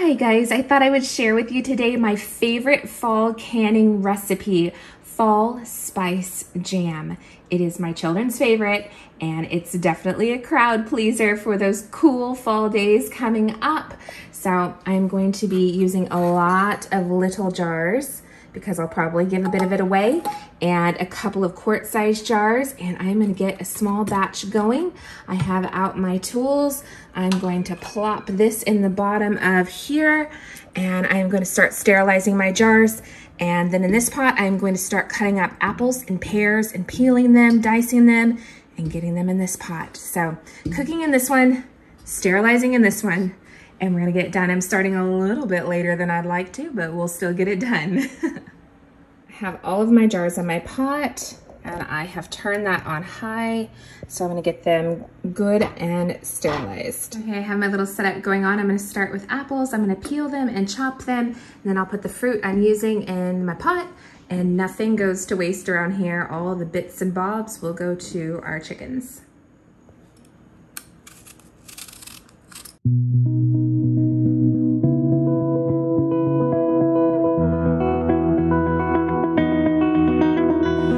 Hi guys, I thought I would share with you today my favorite fall canning recipe, Allspice jam. It is my children's favorite and it's definitely a crowd pleaser for those cool fall days coming up. So I'm going to be using a lot of little jars because I'll probably give a bit of it away, and a couple of quart-sized jars, and I'm gonna get a small batch going. I have out my tools. I'm going to plop this in the bottom of here, and I'm going to start sterilizing my jars. And then in this pot, I'm going to start cutting up apples and pears and peeling them, dicing them, and getting them in this pot. So cooking in this one, sterilizing in this one, and we're gonna get it done. I'm starting a little bit later than I'd like to, but we'll still get it done. I have all of my jars in my pot, and I have turned that on high, so I'm gonna get them good and sterilized. Okay, I have my little setup going on. I'm gonna start with apples. I'm gonna peel them and chop them, and then I'll put the fruit I'm using in my pot, and nothing goes to waste around here. All the bits and bobs will go to our chickens.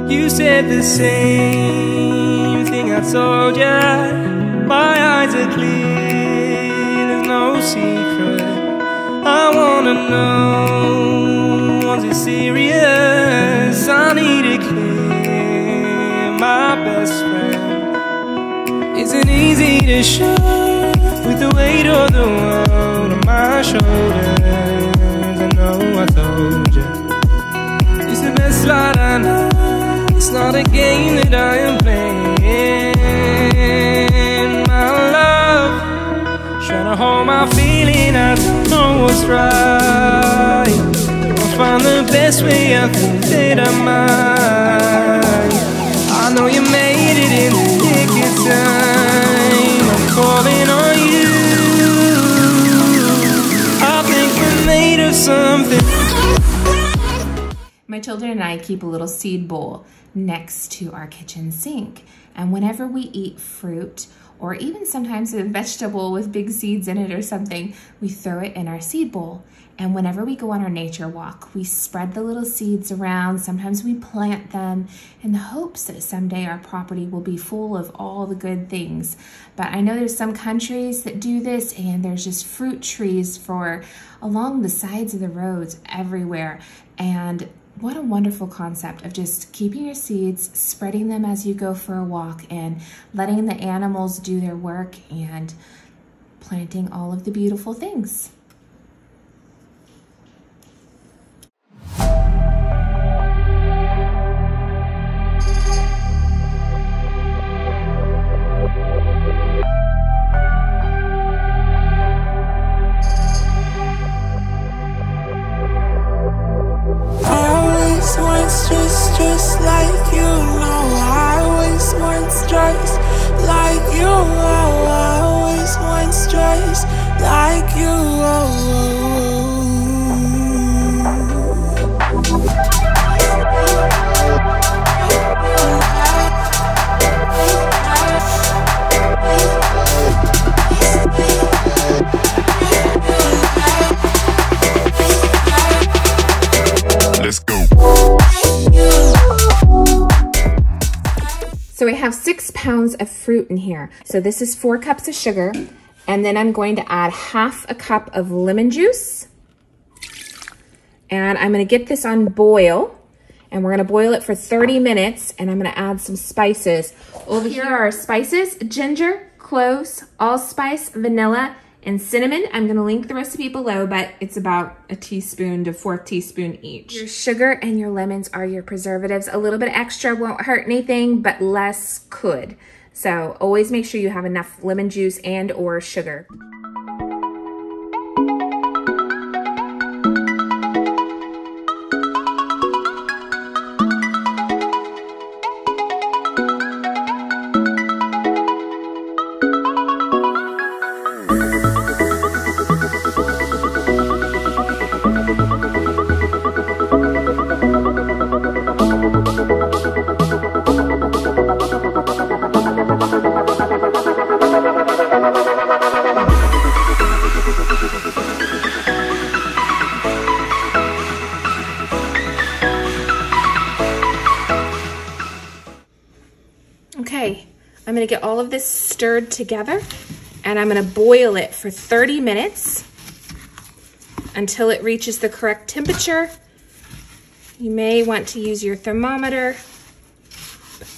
You said the same thing I told ya. My eyes are clear, there's no secret. I wanna know, was it serious? I need it clear, my best friend. Isn't easy to show with the weight of the world on my shoulders. I know I told you, it's the best light I know. It's not a game that I am playing, my love. Trying to hold my feeling, I don't know what's right. I'll find the best way, I think that I might. I know you made it in the nick of time. I'm calling on you. I think we're made of something. My children and I keep a little seed bowl next to our kitchen sink. And whenever we eat fruit, or even sometimes a vegetable with big seeds in it or something, we throw it in our seed bowl. And whenever we go on our nature walk, we spread the little seeds around. Sometimes we plant them in the hopes that someday our property will be full of all the good things. But I know there's some countries that do this, and there's just fruit trees for along the sides of the roads everywhere. And what a wonderful concept of just keeping your seeds, spreading them as you go for a walk, and letting the animals do their work and planting all of the beautiful things. Just like you know, I always want stress like you. I always want stress like you. Let's go. So I have 6 pounds of fruit in here. So this is 4 cups of sugar. And then I'm going to add half a cup of lemon juice. And I'm gonna get this on boil. And we're gonna boil it for 30 minutes. And I'm gonna add some spices. Over here are our spices: ginger, cloves, allspice, vanilla, and cinnamon. I'm gonna link the recipe below, but it's about a teaspoon to 1/4 teaspoon each. Your sugar and your lemons are your preservatives. A little bit extra won't hurt anything, but less could. So always make sure you have enough lemon juice and or sugar. gonna get all of this stirred together and I'm gonna boil it for 30 minutes until it reaches the correct temperature. You may want to use your thermometer.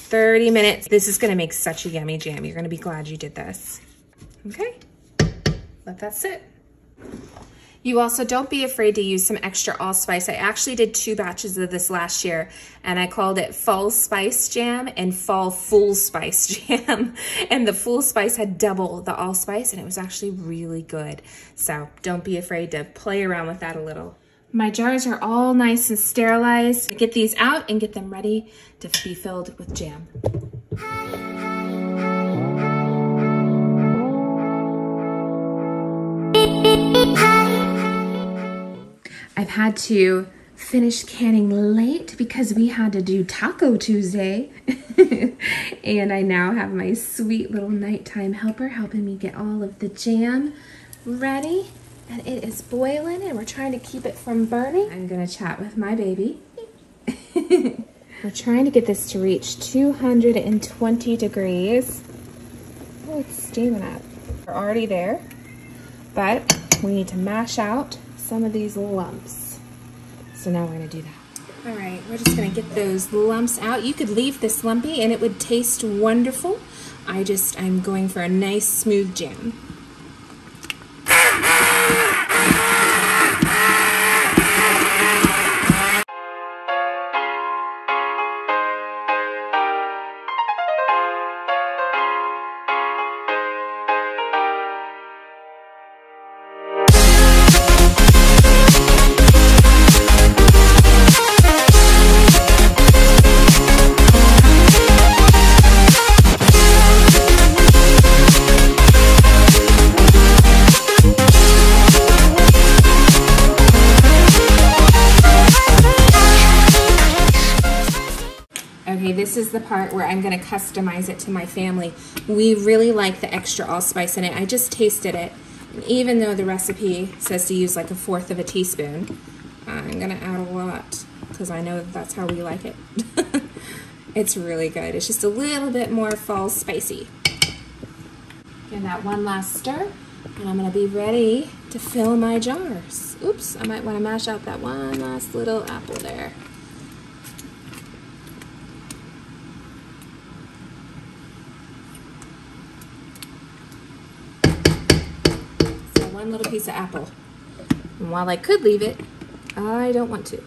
30 minutes. This is gonna make such a yummy jam. You're gonna be glad you did this. Okay, let that sit. You also don't be afraid to use some extra allspice. I actually did 2 batches of this last year and I called it fall spice jam and fall full spice jam. And the full spice had double the allspice and it was actually really good. So don't be afraid to play around with that a little. My jars are all nice and sterilized. Get these out and get them ready to be filled with jam. I've had to finish canning late because we had to do Taco Tuesday. And I now have my sweet little nighttime helper helping me get all of the jam ready. And it is boiling and we're trying to keep it from burning. I'm gonna chat with my baby. We're trying to get this to reach 220 degrees. Oh, it's steaming up. We're already there, but we need to mash out some of these lumps. So now we're gonna do that. All right, we're just gonna get those lumps out. You could leave this lumpy and it would taste wonderful. I'm going for a nice smooth jam. Okay, this is the part where I'm gonna customize it to my family. We really like the extra allspice in it. I just tasted it. And even though the recipe says to use like 1/4 of a teaspoon, I'm gonna add a lot because I know that's how we like it. It's really good. It's just a little bit more fall spicy. Give that one last stir, and I'm gonna be ready to fill my jars. Oops, I might wanna mash out that one last little apple there. One little piece of apple. And while I could leave it, I don't want to.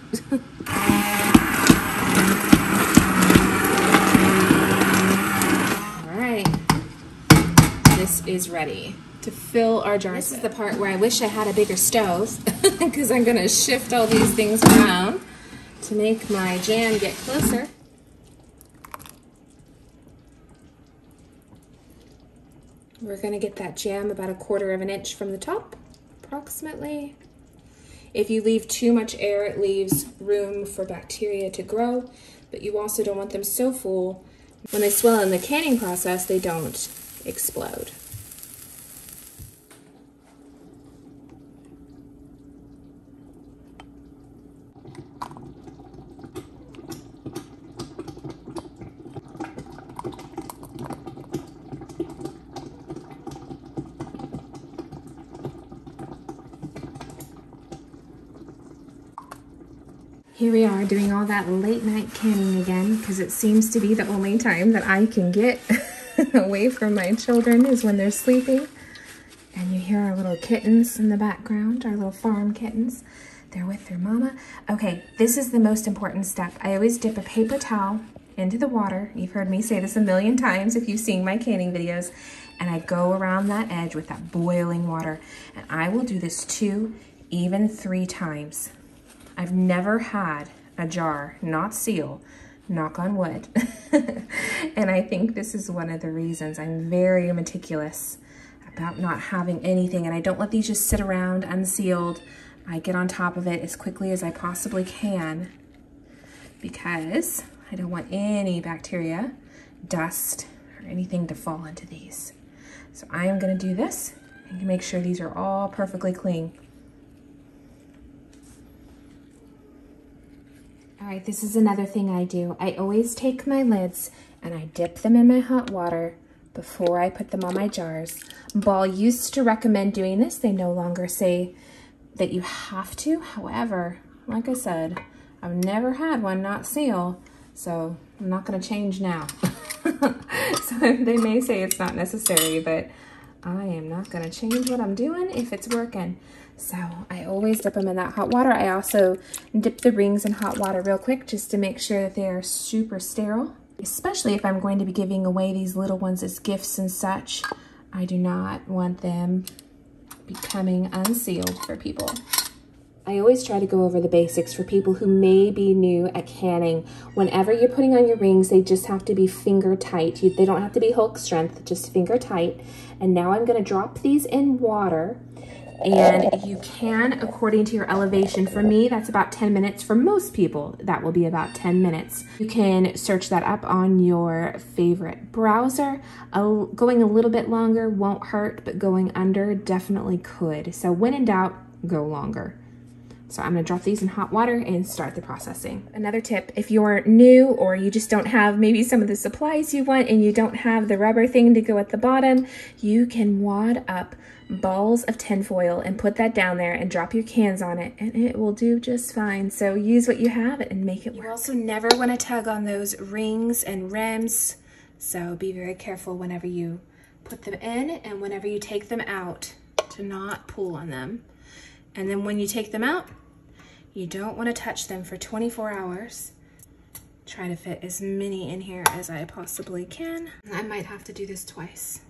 All right, this is ready to fill our jars. This is the part where I wish I had a bigger stove because I'm gonna shift all these things around to make my jam get closer. We're gonna get that jam about 1/4 of an inch from the top, approximately. If you leave too much air, it leaves room for bacteria to grow, but you also don't want them so full. When they swell in the canning process, they don't explode. Here we are doing all that late night canning again because it seems to be the only time that I can get away from my children is when they're sleeping. And you hear our little kittens in the background, our little farm kittens. They're with their mama. Okay, this is the most important step. I always dip a paper towel into the water. You've heard me say this a million times if you've seen my canning videos. And I go around that edge with that boiling water. And I will do this 2, even 3 times. I've never had a jar not seal, knock on wood. And I think this is one of the reasons I'm very meticulous about not having anything, and I don't let these just sit around unsealed. I get on top of it as quickly as I possibly can because I don't want any bacteria, dust, or anything to fall into these. So I am gonna do this and make sure these are all perfectly clean. All right, this is another thing I do. I always take my lids and I dip them in my hot water before I put them on my jars. Ball used to recommend doing this. They no longer say that you have to. However, like I said, I've never had one not seal, so I'm not gonna change now. So they may say it's not necessary, but I am not gonna change what I'm doing if it's working. So I always dip them in that hot water. I also dip the rings in hot water real quick just to make sure that they are super sterile, especially if I'm going to be giving away these little ones as gifts and such. I do not want them becoming unsealed for people. I always try to go over the basics for people who may be new at canning. Whenever you're putting on your rings, they just have to be finger tight. They don't have to be Hulk strength, just finger tight. And now I'm gonna drop these in water, and you can, according to your elevation. For me, that's about 10 minutes. For most people, that will be about 10 minutes. You can search that up on your favorite browser. Going a little bit longer won't hurt, but going under definitely could. So when in doubt, go longer. So I'm gonna drop these in hot water and start the processing. Another tip, if you're new or you just don't have maybe some of the supplies you want and you don't have the rubber thing to go at the bottom, you can wad up balls of tinfoil and put that down there and drop your cans on it, and it will do just fine. So use what you have and make it work. You also never wanna tug on those rings and rims, so be very careful whenever you put them in and whenever you take them out to not pull on them. And then when you take them out, you don't want to touch them for 24 hours. Try to fit as many in here as I possibly can. I might have to do this twice.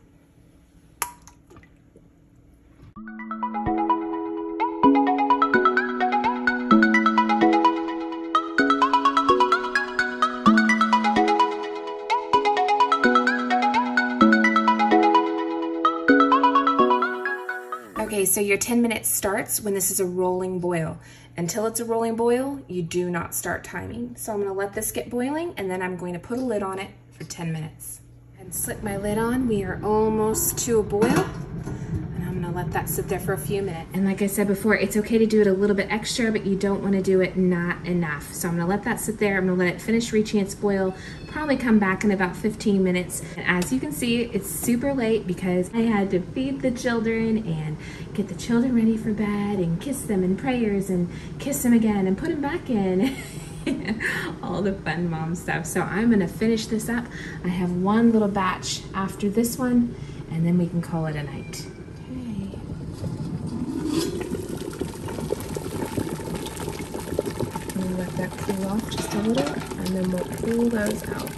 Okay, so your 10 minutes starts when this is a rolling boil. Until it's a rolling boil, you do not start timing. So I'm gonna let this get boiling, and then I'm going to put a lid on it for 10 minutes. And slip my lid on. We are almost to a boil. And I'm gonna let that sit there for a few minutes. And like I said before, it's okay to do it a little bit extra, but you don't wanna do it not enough. So I'm gonna let that sit there. I'm gonna let it finish reaching its boil. Probably come back in about 15 minutes. And as you can see, it's super late because I had to feed the children and get the children ready for bed and kiss them in prayers and kiss them again and put them back in. All the fun mom stuff. So I'm gonna finish this up. I have one little batch after this one, and then we can call it a night. Okay. And let that cool off just a little, and then we'll pull those out.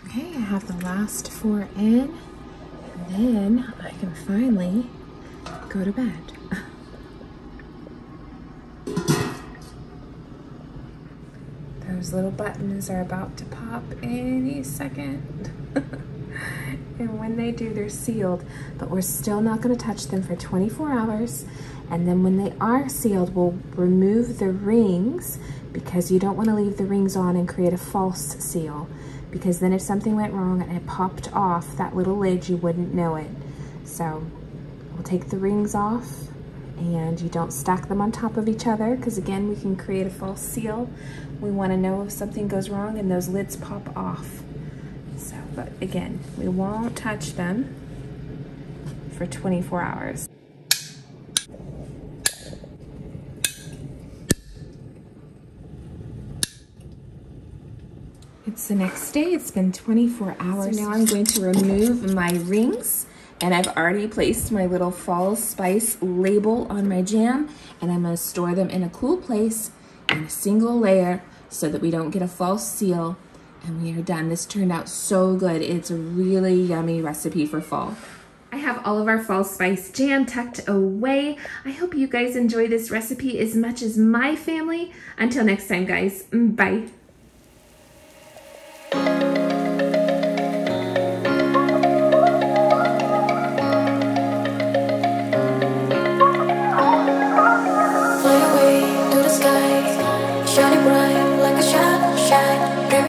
Okay, I have the last 4 in, and then I can finally go to bed. Those little buttons are about to pop any second. And when they do, they're sealed, but we're still not gonna touch them for 24 hours. And then when they are sealed, we'll remove the rings, because you don't wanna leave the rings on and create a false seal, because then if something went wrong and it popped off that little lid, you wouldn't know it. So we'll take the rings off, and you don't stack them on top of each other, because again, we can create a false seal. We wanna know if something goes wrong and those lids pop off. So, but again, we won't touch them for 24 hours. It's the next day, it's been 24 hours. So now I'm going to remove my rings, and I've already placed my little fall spice label on my jam, and I'm gonna store them in a cool place in a single layer so that we don't get a false seal, and we are done. This turned out so good. It's a really yummy recipe for fall. I have all of our fall spice jam tucked away. I hope you guys enjoy this recipe as much as my family. Until next time, guys, bye. Fly away to the sky, shining bright like a shine.